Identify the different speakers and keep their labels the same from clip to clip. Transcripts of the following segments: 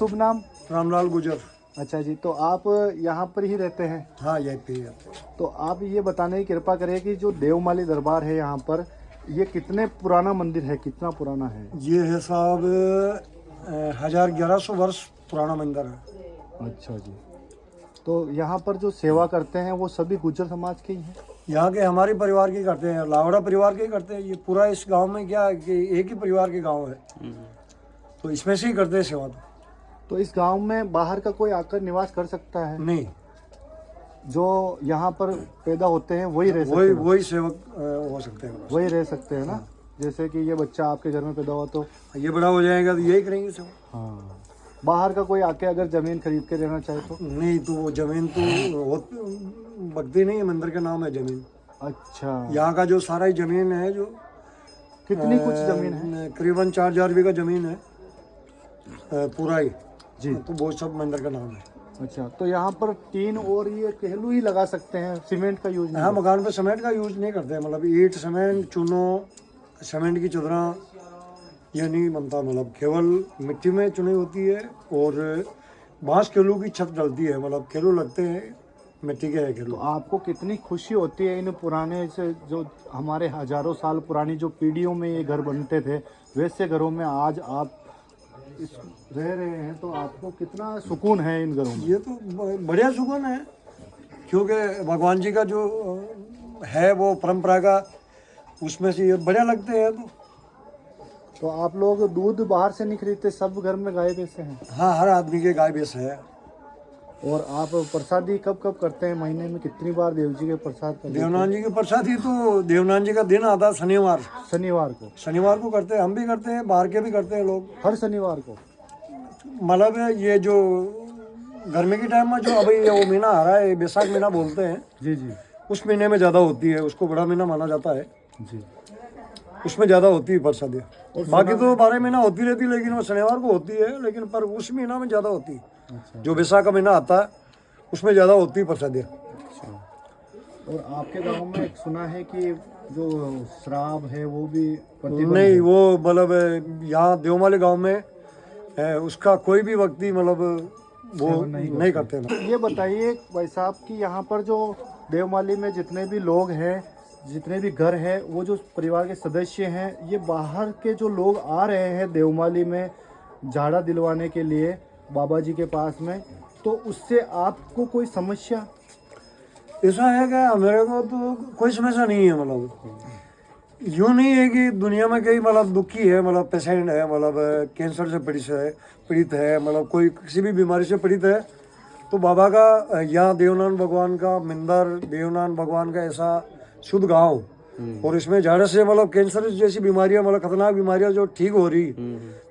Speaker 1: शुभ नाम?
Speaker 2: रामलाल गुजर।
Speaker 1: अच्छा जी, तो आप यहाँ पर ही रहते हैं?
Speaker 2: हाँ, यही पे ही रहते हैं।
Speaker 1: तो आप ये बताने की कृपा करें कि जो देवमाली दरबार है यहाँ पर, ये कितने पुराना मंदिर है, कितना पुराना है?
Speaker 2: ये है साहब 1100 वर्ष पुराना मंदिर है।
Speaker 1: अच्छा जी, तो यहाँ पर जो सेवा करते हैं वो सभी गुर्जर समाज के ही हैं?
Speaker 2: यहाँ के हमारे परिवार के करते हैं, लावड़ा परिवार के करते हैं। ये पूरा इस गांव में क्या है कि एक ही परिवार के गांव है, तो इसमें से ही करते हैं सेवा।
Speaker 1: तो इस गांव में बाहर का कोई आकर निवास कर सकता है?
Speaker 2: नहीं,
Speaker 1: जो यहाँ पर पैदा होते हैं वही रह सकते
Speaker 2: वही
Speaker 1: हैं?
Speaker 2: वही सेवक हो सकते हैं।
Speaker 1: वही रह सकते हैं ना? जैसे कि ये बच्चा आपके घर में पैदा हुआ तो
Speaker 2: ये बड़ा हो जाएगा तो यही करेंगे सेवा।
Speaker 1: हाँ, बाहर का कोई आके अगर जमीन खरीद के रहना चाहे तो?
Speaker 2: नहीं, तो वो जमीन तो बगती नहीं है, मंदिर का नाम है जमीन।
Speaker 1: अच्छा,
Speaker 2: यहाँ का जो सारा ही जमीन है, जो
Speaker 1: कितनी कुछ जमीन है?
Speaker 2: करीबन 4000 बीघा जमीन है पूरा ही
Speaker 1: जी।
Speaker 2: तो वो सब मंदिर का नाम है।
Speaker 1: अच्छा, तो यहाँ पर टीन और ये कहलू ही लगा सकते हैं, सीमेंट का यूज नहीं?
Speaker 2: यहाँ मकान पे सीमेंट का यूज नहीं करते हैं, मतलब ईंट सीमेंट चूनो सीमेंट की चदरा ये नहीं बनता, मतलब केवल मिट्टी में चुनी होती है और बांस केलू की छत डलती है, मतलब केलू लगते हैं, मिट्टी के है केलू।
Speaker 1: तो आपको कितनी खुशी होती है इन पुराने से, जो हमारे हजारों साल पुरानी जो पीढ़ियों में ये घर बनते थे, वैसे घरों में आज आप रह रहे हैं, तो आपको कितना सुकून है इन घरों में?
Speaker 2: ये तो बढ़िया सुकून है, क्योंकि भगवान जी का जो है वो परंपरा का, उसमें से ये बढ़िया लगते हैं।
Speaker 1: तो आप लोग दूध बाहर से नहीं खरीदते, सब घर में गाय भैंसे हैं?
Speaker 2: हाँ, हर आदमी के गाय भैंस है।
Speaker 1: और आप प्रसादी कब कब करते हैं? महीने में कितनी बार देव जी के प्रसाद करते हैं?
Speaker 2: देवनाथ जी के प्रसादी तो देवनाथ जी का दिन आता है शनिवार,
Speaker 1: शनिवार को?
Speaker 2: शनिवार को करते हैं, हम भी करते हैं, बाहर के भी करते हैं लोग।
Speaker 1: हर शनिवार को?
Speaker 2: मतलब ये जो गर्मी के टाइम में जो अभी ये वो महीना आ रहा है, बैसाख महीना बोलते हैं,
Speaker 1: जी जी
Speaker 2: उस महीने में ज़्यादा होती है, उसको बड़ा महीना माना जाता है,
Speaker 1: जी।
Speaker 2: उसमें ज़्यादा होती है प्रसादी। बाकी तो 12 महीना होती रहती है, लेकिन वो शनिवार को होती है, लेकिन पर उस महीना में ज़्यादा होती है।
Speaker 1: अच्छा
Speaker 2: जो बैसाख का महीना आता है उसमें ज़्यादा होती है प्रसादी।
Speaker 1: अच्छा। और आपके गांव में एक सुना है कि जो शराब है वो भी प्रतिबंध
Speaker 2: नहीं,
Speaker 1: है?
Speaker 2: वो मतलब यहाँ देवमाली गांव में उसका कोई भी व्यक्ति मतलब वो नहीं करते ना।
Speaker 1: ये बताइए भाई साहब कि यहाँ पर जो देवमाली में जितने भी लोग हैं, जितने भी घर हैं, वो जो परिवार के सदस्य हैं, ये बाहर के जो लोग आ रहे हैं देवमाली में झाड़ा दिलवाने के लिए बाबा जी के पास में, तो उससे आपको कोई समस्या?
Speaker 2: ऐसा है कि मेरे को तो कोई समस्या नहीं है, मतलब यूँ नहीं है कि दुनिया में कई मतलब दुखी है, मतलब पेशेंट है, मतलब कैंसर से पीड़ित है, मतलब कोई किसी भी बीमारी से पीड़ित है, तो बाबा का यहाँ देवनाथ भगवान का मंदिर, देवनाथ भगवान का ऐसा शुद्ध गांव, और इसमें झाड़े से मतलब कैंसर जैसी बीमारियां, मतलब खतरनाक बीमारियां जो ठीक हो रही,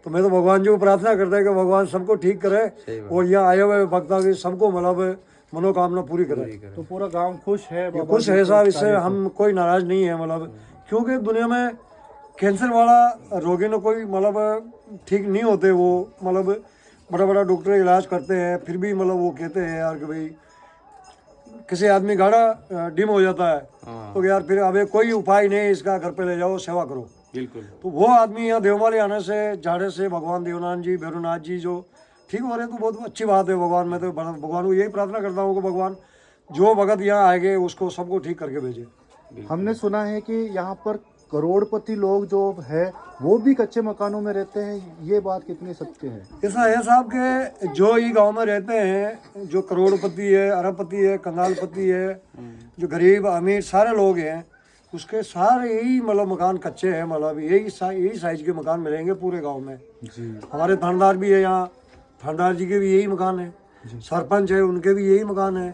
Speaker 2: तो मैं तो भगवान जी को प्रार्थना करता है कि भगवान सबको ठीक करे और यहाँ आए हुए भक्तों की सबको मतलब मनोकामना पूरी करे।
Speaker 1: तो पूरा गांव खुश है? बाबा
Speaker 2: खुश
Speaker 1: जी
Speaker 2: है
Speaker 1: के
Speaker 2: साहब, इससे
Speaker 1: कार्य से?
Speaker 2: हम कोई नाराज नहीं है, मतलब क्योंकि दुनिया में कैंसर वाला रोगी ने कोई मतलब ठीक नहीं होते, वो मतलब बड़ा बड़ा डॉक्टर इलाज करते हैं, फिर भी मतलब वो कहते हैं यार कि भाई किसी आदमी गाढ़ा डिम हो जाता है, तो यार फिर अबे कोई उपाय नहीं, इसका घर पे ले जाओ, सेवा करो।
Speaker 3: बिल्कुल।
Speaker 2: तो वो आदमी यहाँ देवमाली आने से, झाड़े से भगवान देवनाथ जी, भैरवनाथ जी जो ठीक हो रहे हैं, तो बहुत अच्छी बात है। भगवान, मैं तो भगवान को यही प्रार्थना करता हूँ कि भगवान जो भगत यहाँ आएंगे उसको सबको ठीक करके भेजे।
Speaker 1: हमने सुना है कि यहाँ पर करोड़पति लोग जो है वो भी कच्चे मकानों में रहते हैं, ये बात कितनी सत्य है?
Speaker 2: ऐसा है साहब के जो ये गांव में रहते हैं, जो करोड़पति है, अरबपति है, कंगालपति है, जो गरीब अमीर सारे लोग हैं, उसके सारे यही मतलब मकान कच्चे हैं, मतलब यही साइज के मकान मिलेंगे पूरे गांव में
Speaker 1: जी।
Speaker 2: हमारे थानेदार भी है यहाँ, थानेदार जी के भी यही मकान है, सरपंच है उनके भी यही मकान है,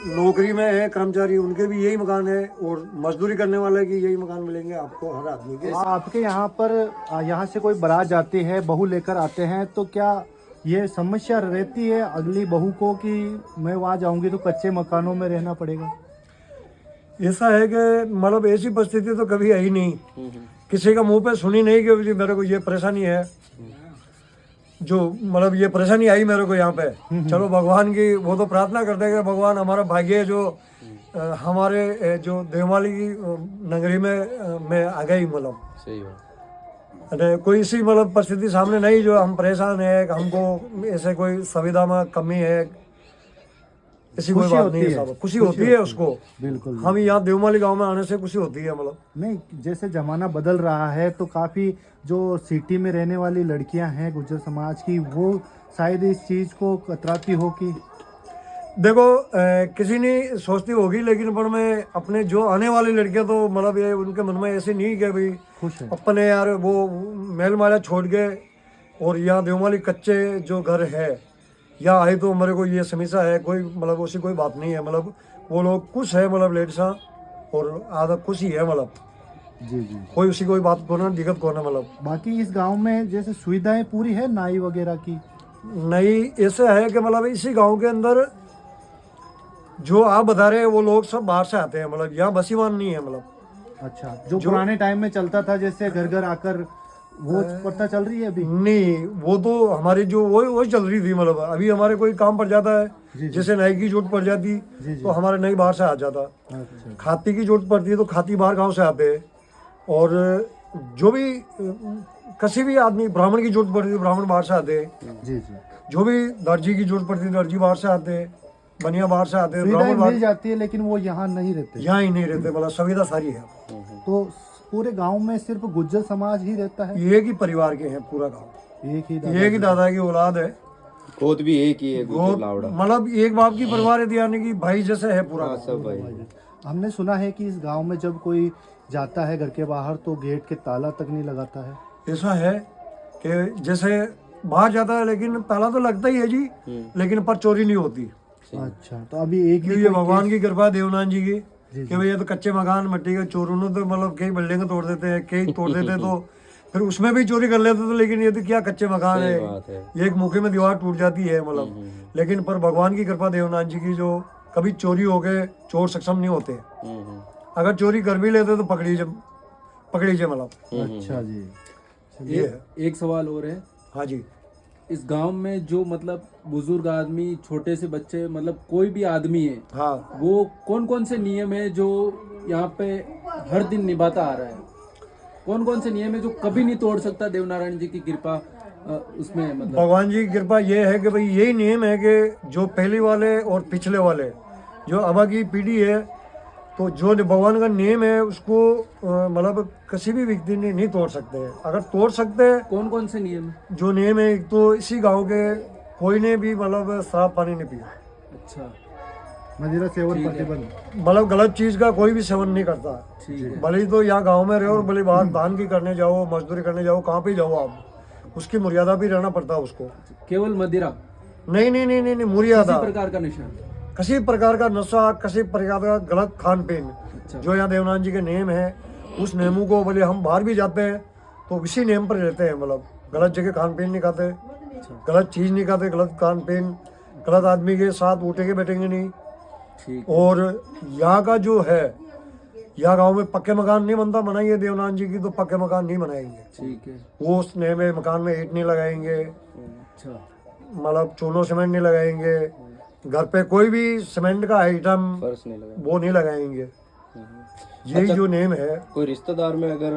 Speaker 2: नौकरी में है कर्मचारी उनके भी यही मकान है, और मजदूरी करने वाले की यही मकान मिलेंगे आपको हर आदमी के।
Speaker 1: आपके यहाँ पर यहाँ से कोई बारात जाती है, बहू लेकर आते हैं, तो क्या ये समस्या रहती है अगली बहू को कि मैं वहाँ जाऊँगी तो कच्चे मकानों में रहना पड़ेगा?
Speaker 2: ऐसा है कि मतलब ऐसी परिस्थिति तो कभी आई नहीं, किसी का मुंह पे सुनी नहीं कि मेरे को ये परेशानी है, जो मतलब ये परेशानी आई मेरे को यहाँ पे। चलो भगवान की वो तो प्रार्थना करते हैं कि भगवान हमारा भाग्य जो हमारे जो देवमाली की नगरी में मैं आ गई, मतलब
Speaker 3: सही बात।
Speaker 2: अरे कोई इसी मतलब परिस्थिति सामने नहीं जो हम परेशान है कि हमको ऐसे कोई सुविधा में कमी है, ऐसी कोई
Speaker 1: खुशी
Speaker 2: बात
Speaker 1: होती
Speaker 2: नहीं है
Speaker 1: है,
Speaker 2: साहब, खुशी होती है उसको।
Speaker 1: बिल्कुल
Speaker 2: हम यहाँ देवमाली गांव में आने से खुशी होती है मतलब।
Speaker 1: नहीं, जैसे जमाना बदल रहा है तो काफ़ी जो सिटी में रहने वाली लड़कियां हैं गुर्जर समाज की, वो शायद इस चीज़ को कतराती हो कि
Speaker 2: देखो किसी ने सोचती होगी, लेकिन पर मैं अपने जो आने वाली लड़कियां तो मतलब ये उनके मन में ऐसे नहीं कि भाई
Speaker 1: खुश है।
Speaker 2: अपने यार वो महल माला छोड़ के और यहाँ देवमाली कच्चे जो घर है या आए तो मेरे को ये समस्या है, कोई मतलब ऐसी कोई बात नहीं है। मतलब वो लोग खुश है मतलब लेडीसा और आधा खुश ही है मतलब,
Speaker 1: जी जी।
Speaker 2: कोई उसी कोई बात को ना दिक्कत को ना मतलब।
Speaker 1: बाकी इस गांव में जैसे सुविधाएं पूरी है नाई वगैरह की?
Speaker 2: नहीं, ऐसा है कि मतलब इसी गांव के अंदर जो आप बता रहे हैं वो लोग सब बाहर से आते हैं, मतलब यहाँ बसीवान नहीं है मतलब।
Speaker 1: अच्छा, जो पुराने टाइम में चलता था जैसे घर घर आकर, वो प्रथा चल रही है अभी?
Speaker 2: नहीं, वो तो हमारी जो वो चल रही थी मतलब। अभी हमारे कोई काम पड़ जाता है,
Speaker 1: जी।
Speaker 2: जैसे नाई की जरूरत पड़ जाती
Speaker 1: जी।
Speaker 2: तो हमारे नाई बाहर से आ जाता।
Speaker 1: अच्छा।
Speaker 2: खाती की जरूरत पड़ती है तो खाती बाहर गांव से आते हैं। और जो भी किसी भी आदमी ब्राह्मण की जरूरत पड़ती है ब्राह्मण बाहर से आते हैं।
Speaker 1: जी जी।
Speaker 2: जो भी दर्जी की जरूरत पड़ती है दर्जी बाहर से आते हैं, बनिया बाहर से आते हैं,
Speaker 1: सुविधाएं
Speaker 2: ब्राह्मण बाहर
Speaker 1: मिल जाती है लेकिन वो यहाँ नहीं रहते।
Speaker 2: यहाँ ही नहीं रहते, मतलब सुविधा सारी है।
Speaker 1: तो पूरे गांव में सिर्फ गुर्जर समाज ही रहता है?
Speaker 2: एक ही परिवार के हैं पूरा गाँव,
Speaker 1: एक ही
Speaker 2: एक ही दादा की औलाद है।
Speaker 3: गोद भी एक ही है, गुर्जर
Speaker 2: गोद
Speaker 3: लावड़ा।
Speaker 2: मतलब एक बाप की परिवार है, यानी कि भाई जैसे है पूरा
Speaker 3: हाँ,
Speaker 2: गाँव।
Speaker 3: सब भाई।
Speaker 1: हमने सुना है कि इस गांव में जब कोई जाता है घर के बाहर तो गेट के ताला तक नहीं लगाता है।
Speaker 2: ऐसा है कि जैसे बाहर जाता है लेकिन ताला तो लगता ही है जी, लेकिन पर चोरी नहीं होती।
Speaker 1: अच्छा, तो अभी एक भी
Speaker 2: क्योंकि ये भगवान की कृपा देवनाथ जी की
Speaker 1: जी।
Speaker 2: कि भैया तो कच्चे मकान मिट्टी के चोरों ने तो मतलब कई बिल्डिंग तोड़ देते हैं, कई तोड़ देते तो फिर उसमें भी चोरी कर लेते तो। लेकिन ये तो क्या कच्चे मकान
Speaker 3: सही
Speaker 2: है,
Speaker 3: बात है।
Speaker 2: ये एक मौके में दीवार टूट जाती है मतलब। लेकिन पर भगवान की कृपा देवनाथ जी की जो कभी चोरी हो गए चोर सक्षम नहीं होते। अगर चोरी कर भी लेते तो पकड़ी जे मतलब।
Speaker 1: अच्छा जी।
Speaker 2: ये है।
Speaker 4: एक सवाल और है,
Speaker 2: हाँ जी।
Speaker 4: इस गांव में जो मतलब बुजुर्ग आदमी, छोटे से बच्चे, मतलब कोई भी आदमी है,
Speaker 2: हाँ,
Speaker 4: वो कौन कौन से नियम है जो यहाँ पे हर दिन निभाता आ रहा है? कौन कौन से नियम है जो कभी नहीं तोड़ सकता देवनारायण जी की कृपा उसमें मतलब?
Speaker 2: भगवान जी की कृपा ये है कि भाई यही नियम है कि जो पहले वाले और पिछले वाले जो अब की पीढ़ी है, तो जो भगवान का नियम है उसको मतलब किसी भी व्यक्ति ने नहीं तोड़ सकते हैं। अगर तोड़ सकते हैं,
Speaker 4: कौन कौन से नियम है?
Speaker 2: जो नियम है, एक तो इसी गांव के कोई ने भी मतलब शराब पानी नहीं पिया,
Speaker 4: अच्छा,
Speaker 1: मदिरा सेवन
Speaker 4: ठीक है।
Speaker 1: प्रतिबंध।
Speaker 2: मतलब गलत चीज का कोई भी सेवन नहीं करता।
Speaker 4: ठीक है।
Speaker 2: भले ही तो यहाँ गांव में रहो और भले बाहर दान की करने जाओ, मजदूरी करने जाओ, कहाँ पे जाओ आप, उसकी मर्यादा भी रहना पड़ता है उसको।
Speaker 4: केवल मदिरा,
Speaker 2: नहीं नहीं नहीं नहीं, नहीं मर्यादा,
Speaker 4: किसी प्रकार का नशा?
Speaker 2: किसी प्रकार का नशा, किसी प्रकार का गलत खान पीन,
Speaker 4: अच्छा,
Speaker 2: जो यहाँ देवनाथ जी के नियम है उस नियमों को बोले हम बाहर भी जाते हैं तो इसी नियम पर रहते हैं। मतलब गलत जगह खान पीन नहीं खाते, गलत चीज नहीं खाते, गलत खान पीन, गलत आदमी के साथ उठेंगे बैठेंगे नहीं।
Speaker 4: ठीक।
Speaker 2: और यहाँ का जो है, यहाँ गांव में पक्के मकान नहीं बनता, बनाइए देवनाथ जी की तो पक्के मकान नहीं बनाएंगे।
Speaker 4: ठीक है।
Speaker 2: वो उस नियम में मकान में ईंट नहीं लगाएंगे,
Speaker 4: अच्छा,
Speaker 2: मतलब चूनो सीमेंट नहीं लगाएंगे, घर पे कोई भी सीमेंट का आइटम
Speaker 3: फर्श नहीं लगा।
Speaker 2: वो नहीं लगाएंगे। यही जो नेम है।
Speaker 3: कोई रिश्तेदार में अगर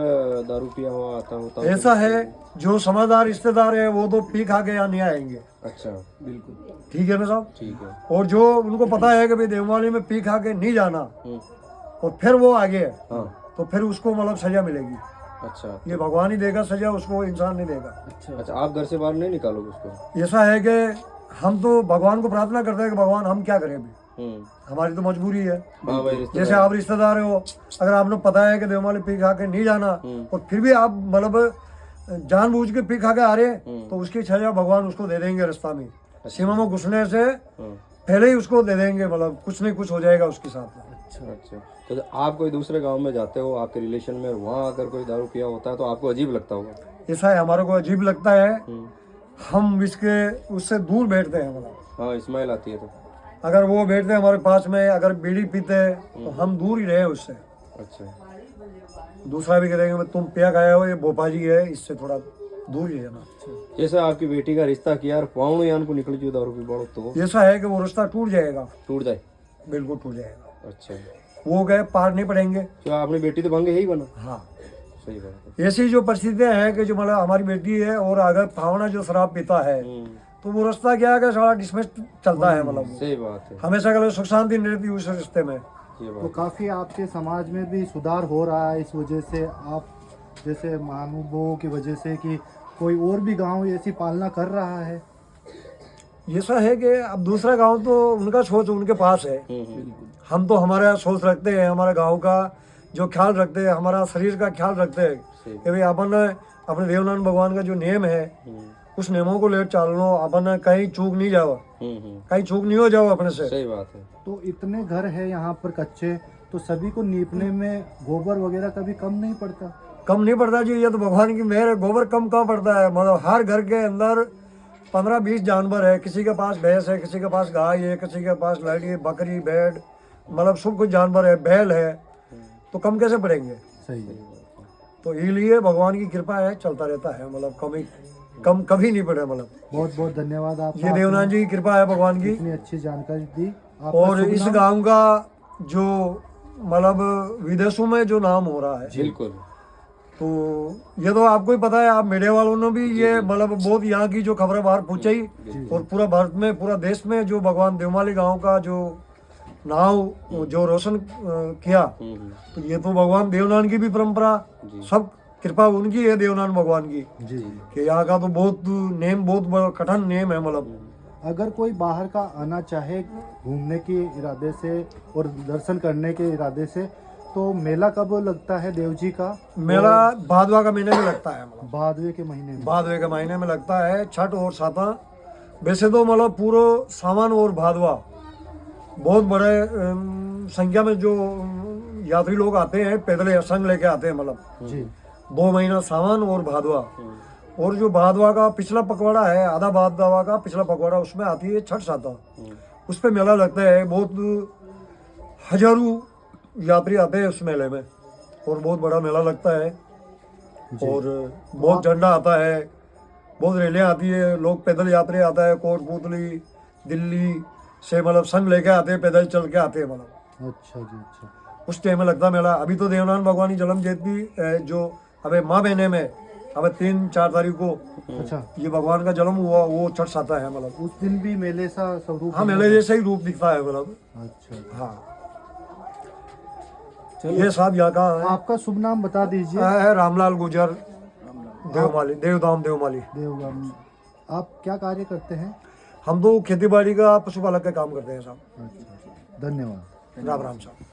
Speaker 3: दारू पिया हुआ आता हो तो
Speaker 2: ऐसा है, जो समझदार रिश्तेदार है वो तो पी खा के यहाँ नहीं आएंगे।
Speaker 3: अच्छा,
Speaker 4: बिल्कुल
Speaker 2: ठीक है ना साहब?
Speaker 3: ठीक है।
Speaker 2: और जो उनको पता है कि भाई देवमाली में पी खा के नहीं जाना और फिर वो आगे है,
Speaker 3: हाँ,
Speaker 2: तो फिर उसको मतलब सजा मिलेगी।
Speaker 3: अच्छा
Speaker 2: ये भगवान ही देगा सजा, उसको इंसान नहीं देगा।
Speaker 4: अच्छा,
Speaker 3: अच्छा। आप घर से बाहर नहीं निकालोगे उसको?
Speaker 2: ऐसा है कि हम तो भगवान को प्रार्थना करते हैं कि भगवान हम क्या करें अभी, हमारी तो मजबूरी है।
Speaker 3: हाँ भाई,
Speaker 2: जैसे आप रिश्तेदार हो, अगर आपने पता है कि देवमाली पी खा के नहीं जाना और फिर भी आप मतलब जानबूझ के पी खा के आ रहे हैं, तो उसकी सजा भगवान उसको दे देंगे। रास्ता में सीमा में घुसने से पहले ही उसको दे देंगे, मतलब कुछ नहीं कुछ हो जाएगा उसके साथ में।
Speaker 3: अच्छा अच्छा। तो आप कोई दूसरे गांव में जाते हो आपके रिलेशन में, वहाँ अगर कोई दारू पिया होता है तो आपको अजीब लगता होगा?
Speaker 2: ऐसा है, हमारे को अजीब लगता है, हम इसके उससे दूर बैठते हैं। मतलब
Speaker 3: हाँ, स्माइल आती है तो।
Speaker 2: अगर वो बैठते हैं हमारे पास में, अगर बीड़ी पीते हैं तो हम दूर ही रहे उससे।
Speaker 3: अच्छा,
Speaker 2: दूसरा भी कहेंगे मैं तुम पिया गया हो, ये भोपा जी है, इससे थोड़ा दूर ही रहना।
Speaker 3: जैसे आपकी बेटी का रिश्ता किया और पाँव यान को निकल जाए दारू पी बड़ो तो
Speaker 2: ऐसा है कि वो रिश्ता टूट जाएगा,
Speaker 3: टूट जाए?
Speaker 2: बिल्कुल टूट जाएगा।
Speaker 3: अच्छा,
Speaker 2: वो गए पार नहीं पड़ेंगे।
Speaker 3: तो आपने बेटी तो भांगे ही बना?
Speaker 2: हाँ,
Speaker 3: सही बात है।
Speaker 2: ऐसी जो परिस्थितियां हैं कि जो मतलब हमारी बेटी है और अगर भावना जो शराब पीता है तो वो रास्ता क्या है कि सारा डिसमिस चलता है, मतलब
Speaker 3: सही बात है।
Speaker 2: हमेशा के लिए सुख शांति नहीं रहती उस रिश्ते में।
Speaker 3: ये
Speaker 1: तो
Speaker 3: बात
Speaker 1: काफ़ी आपके समाज में भी सुधार हो रहा है इस वजह से, आप जैसे महानुभवों की वजह से, कि कोई और भी गांव ऐसी पालना कर रहा है।
Speaker 2: ऐसा है कि अब दूसरा गांव तो उनका सोच उनके पास है, हम तो हमारा सोच रखते हैं, हमारे गांव का जो ख्याल रखते हैं, हमारा शरीर का ख्याल रखते हैं कि भाई अपन अपने देवनारायण भगवान का जो नियम है उस नियमों को लेकर चलना, अपन कहीं चूक नहीं जाओ, कहीं चूक नहीं हो जाओ अपने से।
Speaker 3: सही बात है।
Speaker 1: तो इतने घर है यहाँ पर कच्चे, तो सभी को नीपने में गोबर वगैरह कभी कम नहीं पड़ता?
Speaker 2: कम नहीं पड़ता जी, ये तो भगवान की मेहर है। गोबर कम कहाँ पड़ता है, मतलब हर घर के अंदर 15-20 जानवर है, किसी के पास भैंस है, किसी के पास गाय है, किसी के पास लड़की, बकरी, भेड़, मतलब सब कुछ जानवर है, बैल है, तो कम कैसे पड़ेंगे?
Speaker 1: सही है।
Speaker 2: तो इसलिए भगवान की कृपा है, चलता रहता है, मतलब कम कभी नहीं पड़े। मतलब
Speaker 1: बहुत बहुत धन्यवाद आपका,
Speaker 2: ये देवनाथ जी की कृपा है भगवान की।
Speaker 1: इतनी अच्छी जानकारी दी। आपका
Speaker 2: और
Speaker 1: शुभ
Speaker 2: इस
Speaker 1: नाम?
Speaker 2: गांव का जो मतलब विदेशों में जो नाम हो रहा है,
Speaker 3: बिल्कुल।
Speaker 2: तो ये तो आपको ही पता है, आप मीडिया वालों ने भी ये मतलब बहुत यहाँ की जो खबरें बाहर पहुंचाई, और पूरा भारत में, पूरा देश में जो भगवान देवमाली गांव का जो नाम जो रोशन किया, तो ये तो भगवान देवनारायण की भी परंपरा, सब कृपा उनकी है, देवनारायण भगवान की,
Speaker 1: जी।
Speaker 2: कि यहाँ का तो बहुत नेम, बहुत बड़ा कठिन नेम है। मतलब
Speaker 1: अगर कोई बाहर का आना चाहे घूमने के इरादे से और दर्शन करने के इरादे से, तो मेला कब लगता है देव जी का?
Speaker 2: मेला भादवा का महीने में लगता है, मतलब
Speaker 1: भादवे के महीने में।
Speaker 2: भादवे के महीने में लगता है, छठ और साता। वैसे तो मतलब पूरा सामान और भादवा बहुत बड़े संख्या में जो यात्री लोग आते हैं, पैदल संग लेके आते हैं, मतलब
Speaker 1: जी।
Speaker 2: 2 महीना सावन और भादवा। और जो भादवा का पिछला पखवाड़ा है, आधा भादवा का पिछला पखवाड़ा, उसमें आती है छठ साता, उस पे मेला लगता है। बहुत हजारों यात्री आते हैं उस मेले में, और बहुत बड़ा मेला लगता है। और बहुत झंडा आता है, बहुत रैलियाँ आती है, लोग पैदल यात्री आता है, कोटपुतली दिल्ली से मतलब संग लेके आते हैं, पैदल चल के आते हैं, मतलब
Speaker 1: अच्छा जी, अच्छा।
Speaker 2: उस टाइम में लगता है मेला। अभी तो देवनारायण भगवान की जन्म जयंती जो अबे माँ महीने में, अब 3-4 तारीख को
Speaker 1: अच्छा,
Speaker 2: ये भगवान का जन्म हुआ, वो छठ साता है, मतलब
Speaker 1: उस दिन भी मेले सा स्वरूप?
Speaker 2: हाँ, मेले जैसे ही रूप दिखता है, मतलब
Speaker 1: अच्छा।
Speaker 2: हाँ।
Speaker 4: चलो।
Speaker 2: ये साहब यहाँ का है,
Speaker 1: आपका शुभ नाम बता दीजिए।
Speaker 2: है रामलाल गुजर, देवमाली, देवधाम देवमाली।
Speaker 1: देवगाम। आप क्या कार्य करते हैं?
Speaker 2: हम तो खेती बाड़ी का, पशुपालक का काम करते हैं साहब।
Speaker 1: अच्छा, धन्यवाद।
Speaker 2: राम राम साहब।